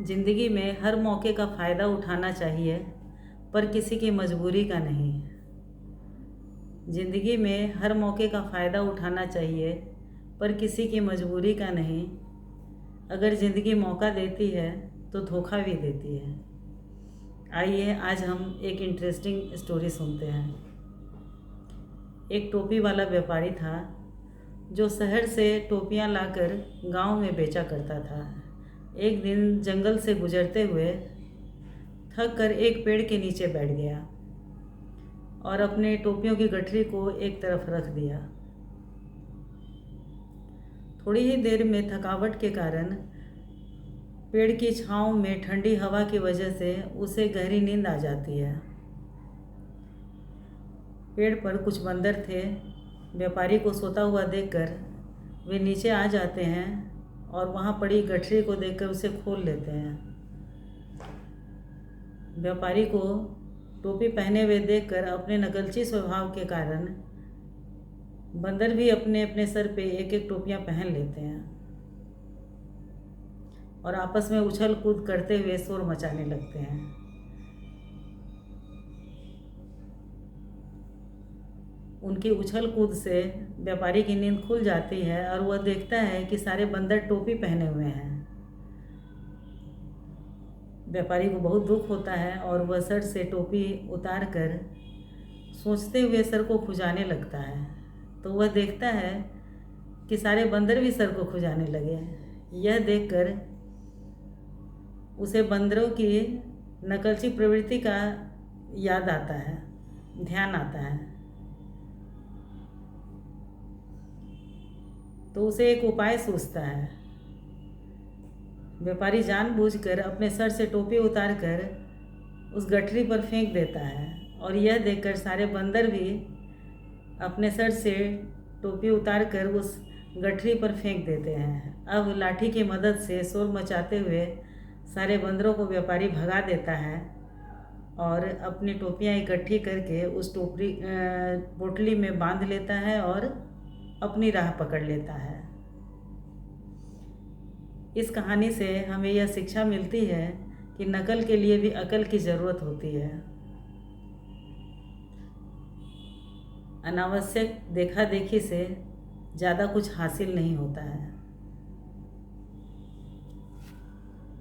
ज़िंदगी में हर मौके का फ़ायदा उठाना चाहिए, पर किसी की मजबूरी का नहीं। ज़िंदगी में हर मौके का फ़ायदा उठाना चाहिए, पर किसी की मजबूरी का नहीं। अगर ज़िंदगी मौका देती है तो धोखा भी देती है। आइए आज हम एक इंटरेस्टिंग स्टोरी सुनते हैं। एक टोपी वाला व्यापारी था जो शहर से टोपियां लाकर गांव में बेचा करता था। एक दिन जंगल से गुजरते हुए थक कर एक पेड़ के नीचे बैठ गया और अपने टोपियों की गठरी को एक तरफ रख दिया। थोड़ी ही देर में थकावट के कारण पेड़ की छांव में ठंडी हवा की वजह से उसे गहरी नींद आ जाती है। पेड़ पर कुछ बंदर थे। व्यापारी को सोता हुआ देखकर वे नीचे आ जाते हैं और वहाँ पड़ी गठरी को देखकर उसे खोल लेते हैं। व्यापारी को टोपी पहने हुए देखकर अपने नकलची स्वभाव के कारण बंदर भी अपने अपने सर पे एक एक टोपियाँ पहन लेते हैं और आपस में उछल कूद करते हुए शोर मचाने लगते हैं। उनकी उछल कूद से व्यापारी की नींद खुल जाती है और वह देखता है कि सारे बंदर टोपी पहने हुए हैं। व्यापारी को बहुत दुख होता है और वह सर से टोपी उतार कर सोचते हुए सर को खुजाने लगता है। तो वह देखता है कि सारे बंदर भी सर को खुजाने लगे। यह देखकर उसे बंदरों की नकलची प्रवृत्ति का याद आता है, ध्यान आता है। तो उसे एक उपाय सूझता है। व्यापारी जानबूझकर अपने सर से टोपी उतारकर उस गठरी पर फेंक देता है और यह देखकर सारे बंदर भी अपने सर से टोपी उतारकर उस गठरी पर फेंक देते हैं। अब लाठी की मदद से शोर मचाते हुए सारे बंदरों को व्यापारी भगा देता है और अपनी टोपियाँ इकट्ठी करके उस पोटली में बांध लेता है और अपनी राह पकड़ लेता है। इस कहानी से हमें यह शिक्षा मिलती है कि नकल के लिए भी अकल की ज़रूरत होती है। अनावश्यक देखा देखी से ज़्यादा कुछ हासिल नहीं होता है।